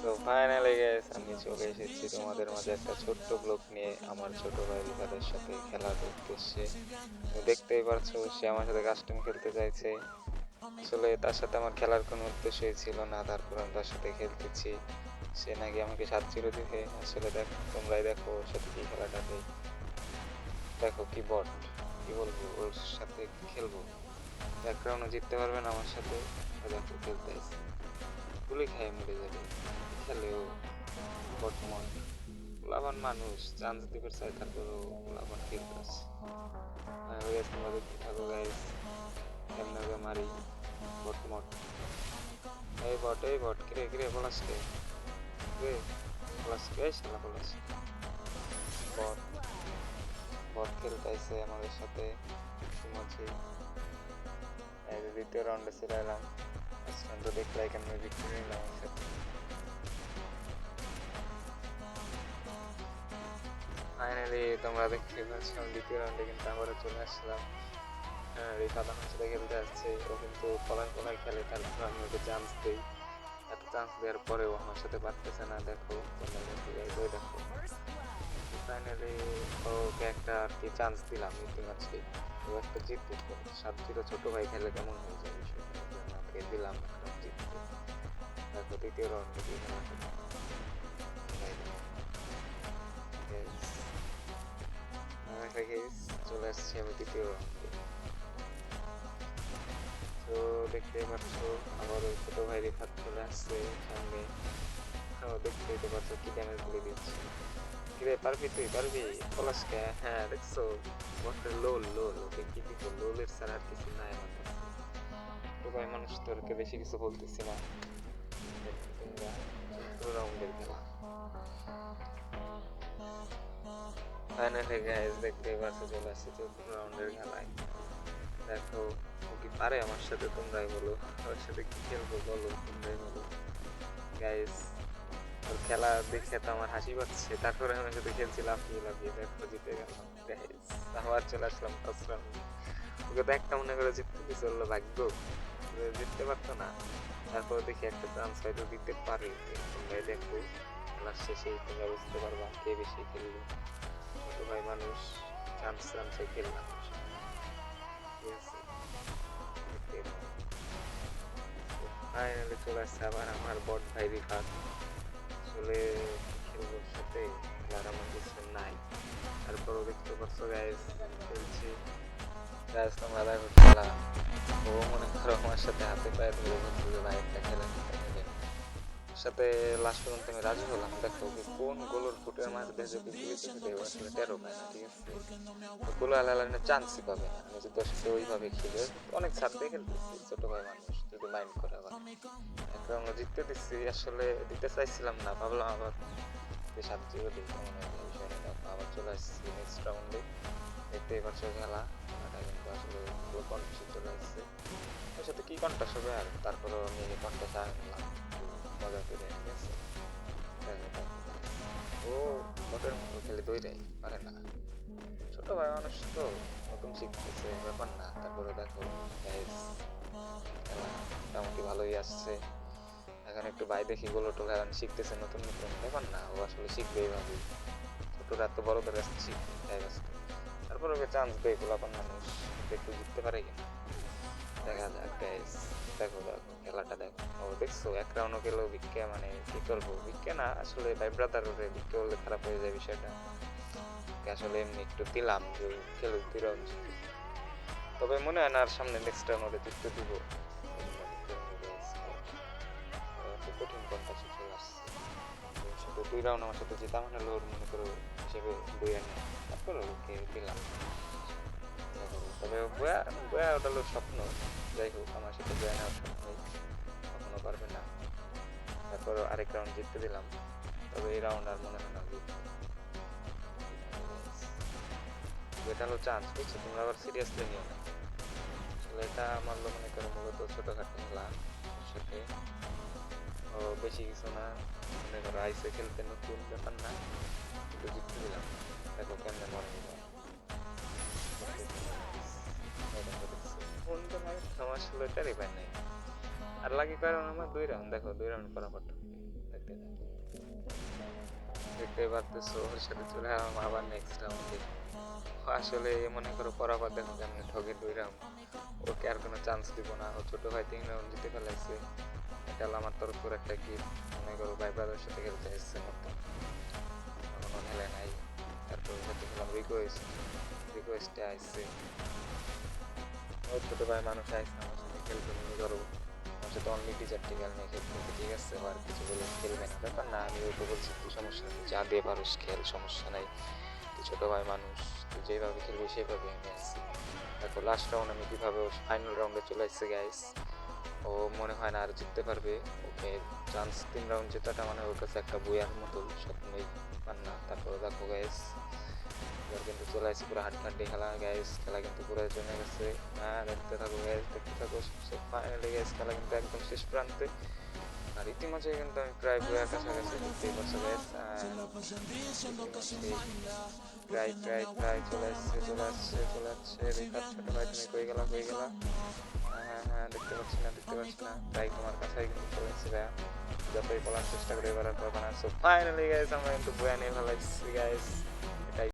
তো finally guys আমি চলে এসেছি তোমাদের মাঝে একটা ছোট্ট ব্লগ নিয়ে আমার ছোট ভাই রিফাদের সাথে খেলার উদ্দেশ্যে। তুমি দেখতেই পারছো সে আমার সাথে কাস্টম খেলতে চাইছে। আসলে তার সাথে আমার খেলার কোনো উদ্দেশ্যই ছিল না, তারপর আমি তার সাথে খেলতেছি। সে নাকি আমাকে 7-0 দিবে। আসলে দেখো, তোমরাই দেখো ওর সাথে কি খেলাটা দেই। দেখো কি বট, কি বলবো, ওর সাথে খেলবো এক রাউন্ডও জিততে পারবে না আমার সাথে। দেখো খেলতে আসছে, গুলি খেয়ে মরে যাবে। খেলে ও বর্তমান পোলাপান মানুষ চান্স দিবে চাই, তারপরও পোলাপান খেলতেছে। তোমরা দেখতে থাকো গাইস, কেমনে ওকে মারি। বর্তমান এই বট কিরে কিরে পলাশ রে পলাশ কে শালা পলাশ। বট বট খেলতেছে আমাদের সাথে মাঝে। এই যে দ্বিতীয় রাউন্ডে চলে এলাম। ফার্স্ট রাউন্ড তো দেখলাই কেমন ভিক্টরি নিলাম আমার সাথে। ফাইনালি তোমরা দেখতে পাচ্ছ দ্বিতীয় রাউন্ডে কিন্তু আবারও চলে আসলাম। রিফাত আমার সাথে খেলতে আসছে, ও কিন্তু পলায় পলায় খেলে, তারপর আমি ওকে চান্স দিই। এত চান্স দেওয়ার পরেও আমার সাথে পারতেছে না। দেখো তোমরা দেখো guys, ওই দেখো ফাইনালি ওকে একটা আর কি চান্স দিলাম ইতিমধ্যে। ও একটা জিততে 7-0 ছোট ভাই খেলে কেমন হয়ে যায় বিষয়টা, ওকে দিলাম একটা জিততে। দেখো দ্বিতীয় রাউন্ডে দিয়ে চলে আসছি আমি দ্বিতীয় রাউন্ডে। তো দেখতেই পাচ্ছ আবার ওই ছোট ভাই রিফাত চলে আসছে সামনে। দেখতেই তো পাচ্ছ কি ড্যামেজ গুলি দিচ্ছে। কিরে পারবি, তুই পারবি পলাশকে? হ্যাঁ দেখছো বটের লোল লোল, ওকে কি দিব, লোলের ছাড়া আর কিছু নাই আমার কাছে। তো ভাই মানুষ তোরকে বেশি কিছু বলতেছি না। দেখো তোমরা চতুর্থ রাউন্ডের খেলা। ফাইনালি গাইস দেখতেই পাচ্ছ চলে আসছে চতুর্থ রাউন্ডের খেলায়। দেখো ও কি পারে আমার সাথে, তোমরাই বলো। ওর সাথে কি খেলবো বলো, তোমরাই বলো গাইস। ওর খেলা দেখে তো আমার হাসি পাচ্ছে, তারপরে আমি সাথে খেলছি লাফিয়ে লাফিয়ে। দেখো জিতে গেলাম গাইস, আবার চলে আসলাম ফার্স্ট রাউন্ডে। ওকে তো একটা মনে করে জিততে দিতে হলো, ভাগ্য জিততে পারতো না। তারপর দেখি একটা চান্স হয়তো দিতে পারে। তোমরাই দেখো খেলার শেষেই তোমরা বুঝতে পারবা কে বেশি খেললো। ছোট ভাই মানুষ চান্স চান্সে খেললাম, ঠিক আছে। ফাইনালি চলে আসছে আবার আমার বট ভাই রিফাত। আসলে খেলবো ওর সাথে, খেলার আমার কিছু নাই। তারপরও দেখতে পাচ্ছ গাইস খেলছি। গাইস তোমরা দেখো খেলা, ও মনে করো আমার সাথে হাতে পায়ে ধরে বলছে যে ভাই একটা খেলা নিতে হবে। ওর সাথে লাস্ট পর্যন্ত আমি রাজি হলাম। দেখো ওকে কোন গোলের ফুটের মাঝে দেখে ওকে গুলিতে দেবো, আসলে টেরো পায় না, ঠিক আছে। গোল আলাদা চান্সই পাবে না। আমি যদি ওর সাথে ওইভাবে খেলে অনেক ছাড় দিয়ে খেলতেছি, ছোট ভাই মানুষ যদি মাইন্ড করে। আবার একটা আমরা জিততে দিচ্ছি, আসলে দিতে চাইছিলাম না, ভাবলাম আবার 7-0 দিই, কেমন হয় বিষয়টা। দেখো আবার চলে আসছি নেক্সট রাউন্ডে। দেখতেই পাচ্ছ খেলা, খেলাটা কিন্তু আসলে পুরো কন্টেস্টে চলে আসছে। ওর সাথে কি কন্টেস্ট হবে আর, তারপরেও আমি কন্টেস্ট আনলাম একটু মজা করে, ঠিক আছে। দেখো দেখো ও বটের মতো খেলে দৌড়াই পারে না। ছোট ভাই মানুষ তো নতুন শিখতেছে, ব্যাপার না। তারপরে দেখো গাইস খেলা মোটামুটি ভালোই আসছে। এখন একটু ভাই দেখি গোলো টোলো এখন শিখতেছে নতুন নতুন, ব্যাপার না, ও আসলে শিখবে এইভাবে। ছোটরা তো বড়দের কাছে শিখবে, তাই ব্যস্ত। তারপর ওকে চান্স দেয়, গোলাপান মানুষ একটু জিততে পারে কিনা দেখা যাক গাইস। দেখো দেখো খেলাটা দেখো, ও দেখছো এক রাউন্ডও গেলেও ভিক্ষা, মানে কি করবো, ভিক্ষা না আসলে ভাই ব্রাদার, ওরে ভিক্ষা বললে খারাপ হয়ে যায় বিষয়টা। আসলে এমনি একটু দিলাম যে খেলুক 2 রাউন্ড জিতুক। তবে মনে হয় না আর সামনে নেক্সট রাউন্ড ওরে জিততে দিব। খুব কঠিন কন্টাসে চলে আসছে। ওর সাথে 2 রাউন্ড আমার সাথে জেতা মানে ওর মনে করো হিসেবে বইয়া নেয়। তারপর ওকে দিলাম। তবে বয়া বয়া ওটা হলো স্বপ্ন। যাই হোক আমার সাথে বয়া নেওয়ার স্বপ্নই কখনো পারবে না। তারপর আরেক রাউন্ড জিততে দিলাম, তবে এই রাউন্ড আর মনে হয় না জিতবো। এটা হলো চান্স, বুঝছো, তোমরা আবার সিরিয়াসলি নিও না। আসলে এটা আমার মনে করো মূলত ছোটখাটো খেলা। ওর সাথে ও বেশি কিছু না, মনে করো আইসে খেলতে নতুন, ব্যাপার না, কিন্তু জিততে দিলাম। দেখো কেমনে মরে নিলাম। কোন তো ভাই আমার আসলে টেরিফাই নাই। আর লাগি কারণ আমার 2 রাউন্ড দেখো 2 রাউন্ড করা পড়তো দেখতে পারতেছো ওর সাথে চলে এলাম আবার নেক্সট রাউন্ডে আসলে মনে করো পরাবার দেখো কেমনে ঠগে 2 রাউন্ড ওকে আর কোনো চান্স দিব না ও ছোট ভাই 3 রাউন্ড জিতে ফেলাইছে এটা হলো আমার তরফ করে একটা গিফট মনে করো ভাই ব্রাদার সাথে খেলতে এসছে মতো এখনো খেলে নাই তারপর সাথে খেলাম রিকোয়েস্টে আসছে ও ছোট ভাই মানুষ আসছে আমার সাথে খেলতে মনে করো আমার সাথে অনলি টিচারটি খেল নিয়ে খেলতে ঠিক আছে আর কিছু বলে খেলবে না ব্যাপার না আমি ওকে বলছি তুই সমস্যা নেই যা দিয়ে পারোস খেল সমস্যা নাই তুই ছোটো ভাই মানুষ তুই যেভাবে খেলবি সেভাবে আমি আসছি তারপর লাস্ট রাউন্ড আমি কীভাবে ফাইনাল রাউন্ডে চলে আসছে গাইস ও মনে হয় না আর জিততে পারবে ওকে চান্স 3 রাউন্ড জেতাটা মানে ওর কাছে একটা বইয়ার মতো স্বপ্নই পান না তারপর দেখো গাইস এবার কিন্তু চলে আসছে পুরো হাড্ডাহাড্ডি খেলা গাইস খেলা কিন্তু পুরো জমে গেছে হ্যাঁ দেখতে থাকো গাইস দেখতে থাকো ফাইনালি গাইস খেলা কিন্তু একদম শেষ প্রান্তে আর ইতিমধ্যে কিন্তু আমি প্রায় বইয়ের কাছাকাছি দেখতেই পাচ্ছ গাইস প্রায় চলে আসছে রিফাত ছোট ভাই তুমি কই গেলা হ্যাঁ দেখতে পাচ্ছি না প্রায় তোমার কাছেই কিন্তু চলে এসেছে ভাইয়া যতই বলার চেষ্টা করে এবার আর পারবে না সো ফাইনালি গাইস আমরা কিন্তু বইয়া নিয়ে ফেলাইছি গাইস